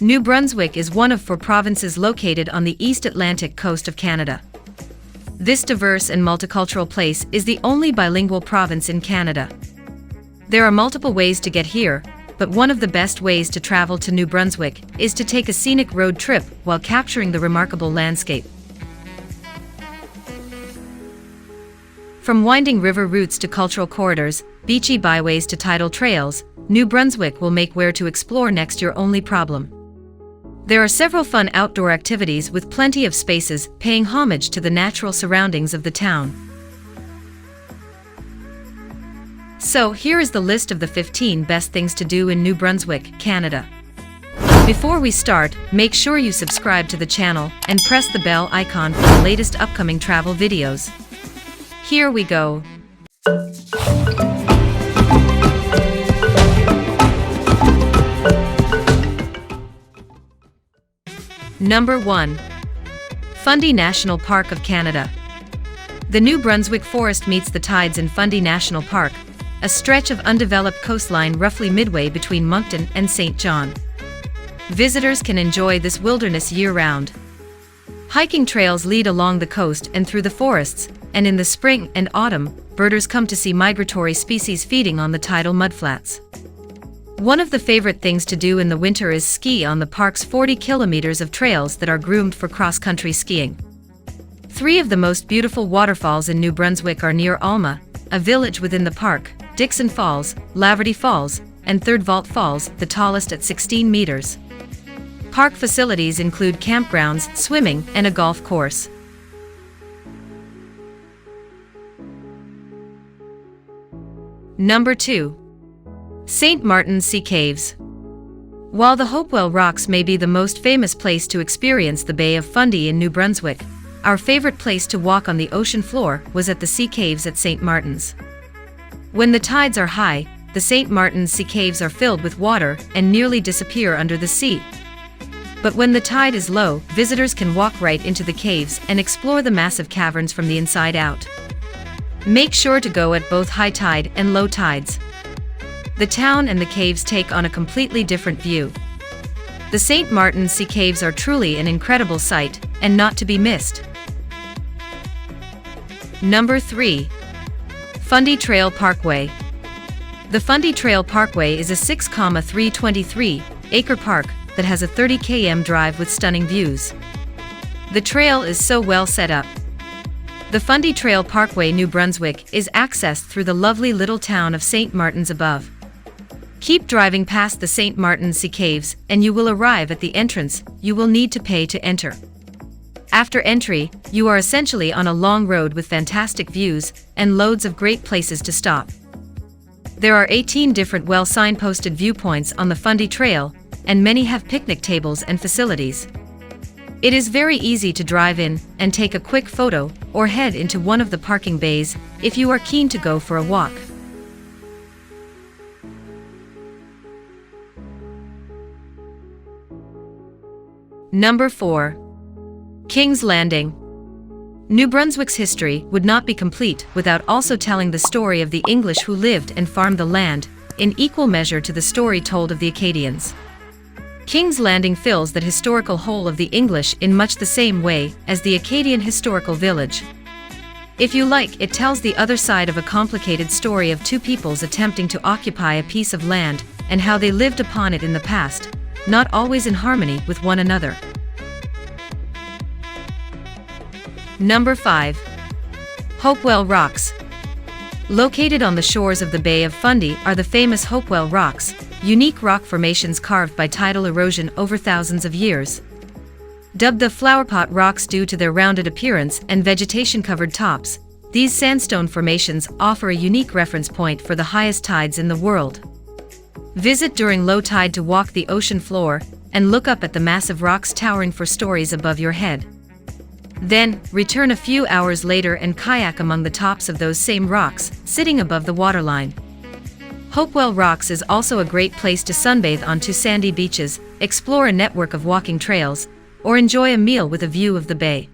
New Brunswick is one of 4 provinces located on the East Atlantic coast of Canada. This diverse and multicultural place is the only bilingual province in Canada. There are multiple ways to get here, but one of the best ways to travel to New Brunswick is to take a scenic road trip while capturing the remarkable landscape. From winding river routes to cultural corridors, beachy byways to tidal trails, New Brunswick will make where to explore next your only problem. There are several fun outdoor activities with plenty of spaces paying homage to the natural surroundings of the town. So here is the list of the 15 best things to do in New Brunswick, Canada. Before we start, make sure you subscribe to the channel and press the bell icon for the latest upcoming travel videos. Here we go. Number 1. Fundy National Park of Canada. The New Brunswick Forest meets the tides in Fundy National Park, a stretch of undeveloped coastline roughly midway between Moncton and St. John. Visitors can enjoy this wilderness year-round. Hiking trails lead along the coast and through the forests, and in the spring and autumn, birders come to see migratory species feeding on the tidal mudflats. One of the favorite things to do in the winter is ski on the park's 40 kilometers of trails that are groomed for cross-country skiing. 3 of the most beautiful waterfalls in New Brunswick are near Alma, a village within the park: Dixon Falls, Laverty Falls, and Third Vault Falls, the tallest at 16 meters. Park facilities include campgrounds, swimming, and a golf course. Number 2. St. Martin's Sea Caves. While the Hopewell Rocks may be the most famous place to experience the Bay of Fundy in New Brunswick, our favorite place to walk on the ocean floor was at the Sea Caves at St. Martin's. When the tides are high, the St. Martin's Sea Caves are filled with water and nearly disappear under the sea. But when the tide is low, visitors can walk right into the caves and explore the massive caverns from the inside out. Make sure to go at both high tide and low tides. The town and the caves take on a completely different view. The St. Martin's Sea Caves are truly an incredible sight, and not to be missed. Number 3. Fundy Trail Parkway. The Fundy Trail Parkway is a 6,323-acre park that has a 30 km drive with stunning views. The trail is so well set up. The Fundy Trail Parkway, New Brunswick, is accessed through the lovely little town of St. Martin's above. Keep driving past the St. Martin's Sea Caves, and you will arrive at the entrance you will need to pay to enter. After entry, you are essentially on a long road with fantastic views and loads of great places to stop. There are 18 different well-signposted viewpoints on the Fundy Trail, and many have picnic tables and facilities. It is very easy to drive in and take a quick photo or head into one of the parking bays if you are keen to go for a walk. Number 4. King's Landing. New Brunswick's history would not be complete without also telling the story of the English who lived and farmed the land, in equal measure to the story told of the Acadians. King's Landing fills that historical hole of the English in much the same way as the Acadian historical village. If you like, it tells the other side of a complicated story of 2 peoples attempting to occupy a piece of land and how they lived upon it in the past, not always in harmony with one another. Number 5. Hopewell Rocks. Located on the shores of the Bay of Fundy are the famous Hopewell Rocks, unique rock formations carved by tidal erosion over thousands of years. Dubbed the flowerpot rocks due to their rounded appearance and vegetation-covered tops, these sandstone formations offer a unique reference point for the highest tides in the world. Visit during low tide to walk the ocean floor and look up at the massive rocks towering for stories above your head. Then, return a few hours later and kayak among the tops of those same rocks, sitting above the waterline. Hopewell Rocks is also a great place to sunbathe on 2 sandy beaches, explore a network of walking trails, or enjoy a meal with a view of the bay.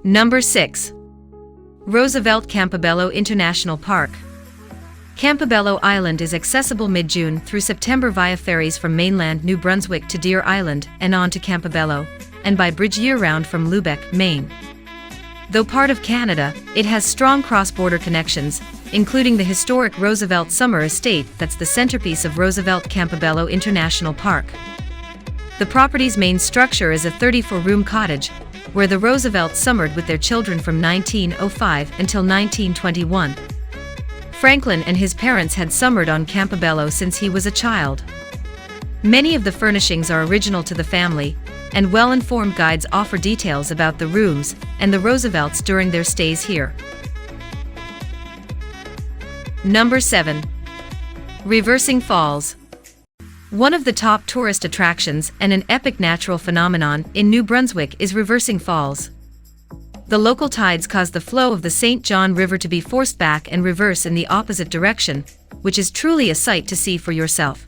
Number 6. Roosevelt Campobello International Park. Campobello Island is accessible mid-June through September via ferries from mainland New Brunswick to Deer Island and on to Campobello, and by bridge year-round from Lubec, Maine. Though part of Canada, it has strong cross-border connections, including the historic Roosevelt summer estate that's the centerpiece of Roosevelt Campobello International Park. The property's main structure is a 34-room cottage, where the Roosevelts summered with their children from 1905 until 1921. Franklin and his parents had summered on Campobello since he was a child. Many of the furnishings are original to the family, and well-informed guides offer details about the rooms and the Roosevelts during their stays here. Number 7. Reversing Falls. One of the top tourist attractions and an epic natural phenomenon in New Brunswick is Reversing Falls. The local tides cause the flow of the St. John River to be forced back and reverse in the opposite direction, which is truly a sight to see for yourself.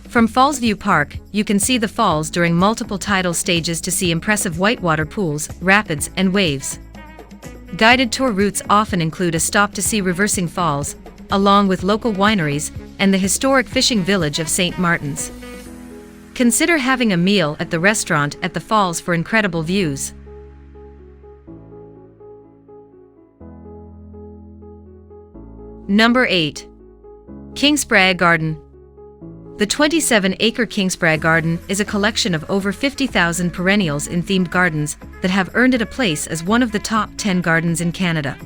From Fallsview Park, you can see the falls during multiple tidal stages to see impressive whitewater pools, rapids, and waves. Guided tour routes often include a stop to see Reversing Falls, along with local wineries and the historic fishing village of St. Martin's. Consider having a meal at the restaurant at the falls for incredible views. Number 8. Kingsbrae Garden. The 27-acre Kingsbrae Garden is a collection of over 50,000 perennials in themed gardens that have earned it a place as one of the top 10 gardens in Canada.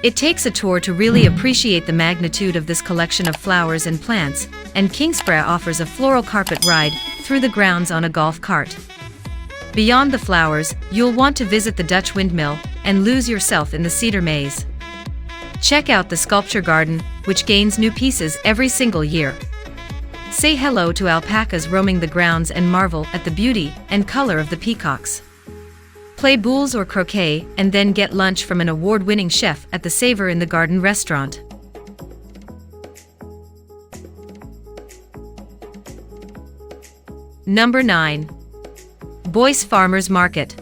It takes a tour to really appreciate the magnitude of this collection of flowers and plants, and Kingsbrae offers a floral carpet ride through the grounds on a golf cart. Beyond the flowers, you'll want to visit the Dutch windmill and lose yourself in the cedar maze. Check out the sculpture garden, which gains new pieces every single year. Say hello to alpacas roaming the grounds and marvel at the beauty and color of the peacocks. Play boules or croquet and then get lunch from an award-winning chef at the Savor in the Garden restaurant. Number 9. Boyce Farmers Market.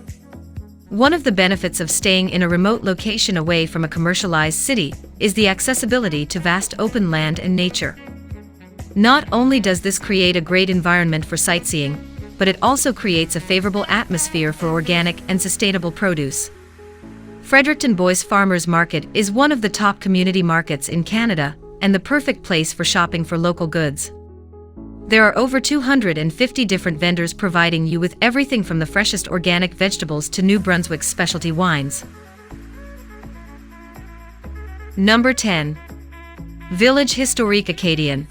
One of the benefits of staying in a remote location away from a commercialized city is the accessibility to vast open land and nature. Not only does this create a great environment for sightseeing, but it also creates a favorable atmosphere for organic and sustainable produce. Fredericton Boyce Farmers Market is one of the top community markets in Canada and the perfect place for shopping for local goods. There are over 250 different vendors providing you with everything from the freshest organic vegetables to New Brunswick's specialty wines. Number 10. Village Historique Acadien.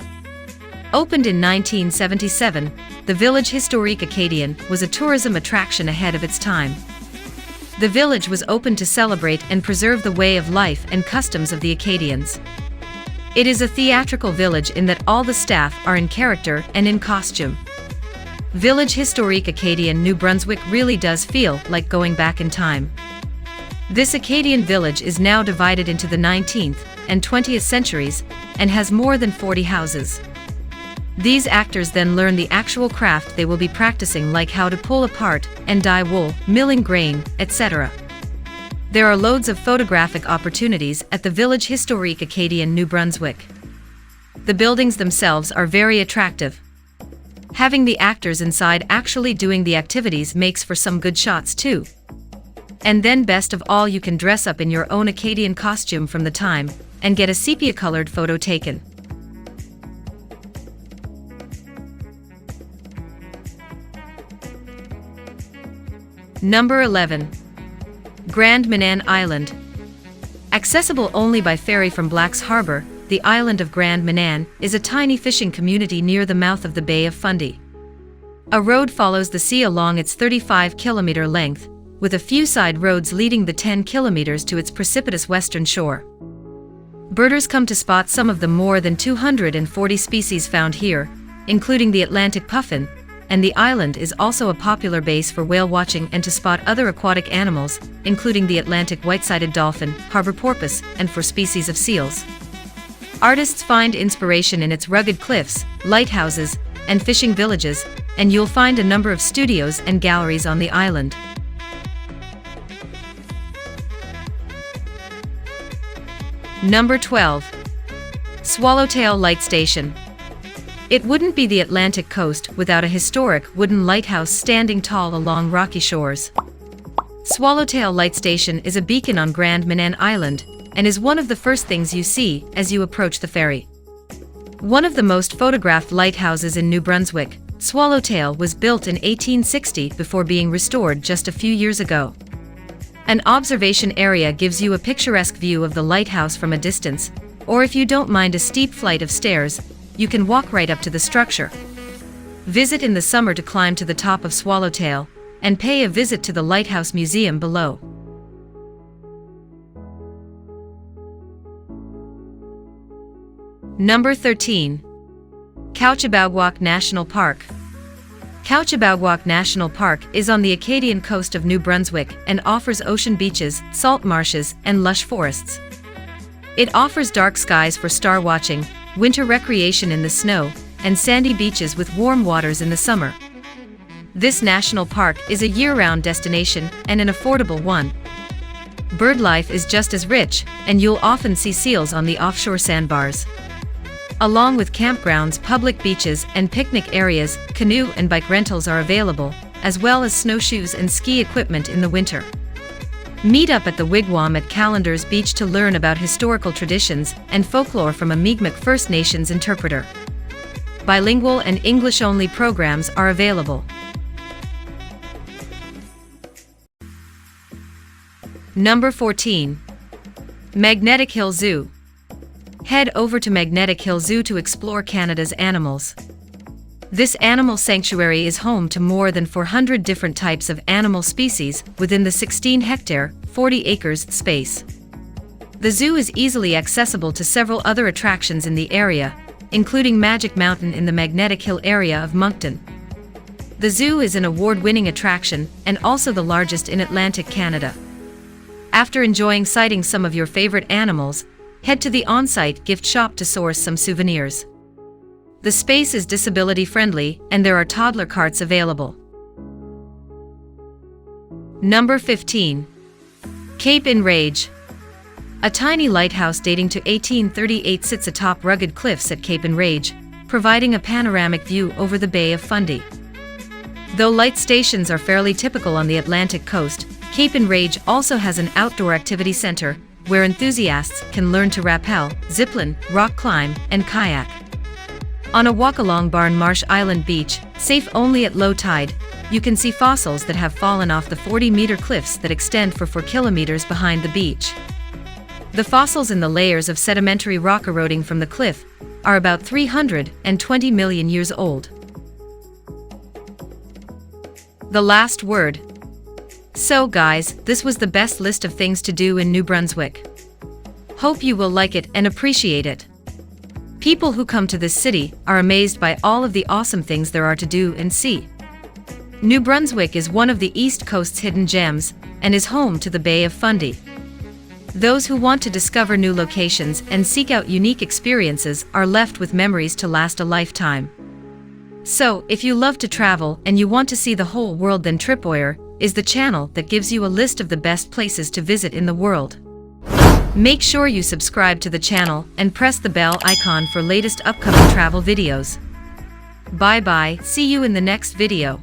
Opened in 1977, the Village Historique Acadien was a tourism attraction ahead of its time. The village was opened to celebrate and preserve the way of life and customs of the Acadians. It is a theatrical village in that all the staff are in character and in costume. Village Historique Acadien New Brunswick really does feel like going back in time. This Acadian village is now divided into the 19th and 20th centuries and has more than 40 houses. These actors then learn the actual craft they will be practicing, like how to pull apart and dye wool, milling grain, etc. There are loads of photographic opportunities at the Village Historique Acadien New Brunswick. The buildings themselves are very attractive. Having the actors inside actually doing the activities makes for some good shots too. And then best of all, you can dress up in your own Acadian costume from the time and get a sepia-colored photo taken. Number 11. Grand Manan Island. Accessible only by ferry from Black's Harbour, the island of Grand Manan is a tiny fishing community near the mouth of the Bay of Fundy. A road follows the sea along its 35-kilometer length, with a few side roads leading the 10 kilometers to its precipitous western shore. Birders come to spot some of the more than 240 species found here, including the Atlantic puffin, and the island is also a popular base for whale watching and to spot other aquatic animals, including the Atlantic white-sided dolphin, harbor porpoise, and for species of seals. Artists find inspiration in its rugged cliffs, lighthouses, and fishing villages, and you'll find a number of studios and galleries on the island. Number 12. Swallowtail Lightstation. It wouldn't be the Atlantic coast without a historic wooden lighthouse standing tall along rocky shores. Swallowtail Lightstation is a beacon on Grand Manan Island and is one of the first things you see as you approach the ferry. One of the most photographed lighthouses in New Brunswick, Swallowtail was built in 1860 before being restored just a few years ago. An observation area gives you a picturesque view of the lighthouse from a distance, or if you don't mind a steep flight of stairs, you can walk right up to the structure. Visit in the summer to climb to the top of Swallowtail, and pay a visit to the Lighthouse Museum below. Number 13. Kouchibouguac National Park. Kouchibouguac National Park is on the Acadien coast of New Brunswick and offers ocean beaches, salt marshes, and lush forests. It offers dark skies for star watching, winter recreation in the snow, and sandy beaches with warm waters in the summer. This national park is a year-round destination and an affordable one. Bird life is just as rich, and you'll often see seals on the offshore sandbars. Along with campgrounds, public beaches, and picnic areas, canoe and bike rentals are available, as well as snowshoes and ski equipment in the winter. Meet up at the Wigwam at Callender's Beach to learn about historical traditions and folklore from a Mi'kmaq First Nations interpreter. Bilingual and English-only programs are available. Number 14. Magnetic Hill Zoo. Head over to Magnetic Hill Zoo to explore Canada's animals. This animal sanctuary is home to more than 400 different types of animal species within the 16-hectare, 40 acres space. The zoo is easily accessible to several other attractions in the area, including Magic Mountain in the Magnetic Hill area of Moncton. The zoo is an award-winning attraction and also the largest in Atlantic Canada. After enjoying sighting some of your favorite animals, head to the on-site gift shop to source some souvenirs. The space is disability-friendly and there are toddler carts available. Number 15. Cape Enrage. A tiny lighthouse dating to 1838 sits atop rugged cliffs at Cape Enrage, providing a panoramic view over the Bay of Fundy. Though light stations are fairly typical on the Atlantic coast, Cape Enrage also has an outdoor activity center where enthusiasts can learn to rappel, zipline, rock climb, and kayak. On a walk along Barn Marsh Island Beach, safe only at low tide, you can see fossils that have fallen off the 40-meter cliffs that extend for 4 kilometers behind the beach. The fossils in the layers of sedimentary rock eroding from the cliff are about 320 million years old. The last word. So guys, this was the best list of things to do in New Brunswick. Hope you will like it and appreciate it. People who come to this city are amazed by all of the awesome things there are to do and see. New Brunswick is one of the East Coast's hidden gems and is home to the Bay of Fundy. Those who want to discover new locations and seek out unique experiences are left with memories to last a lifetime. So, if you love to travel and you want to see the whole world, then Tripwire is the channel that gives you a list of the best places to visit in the world. Make sure you subscribe to the channel and press the bell icon for latest upcoming travel videos. Bye bye, see you in the next video.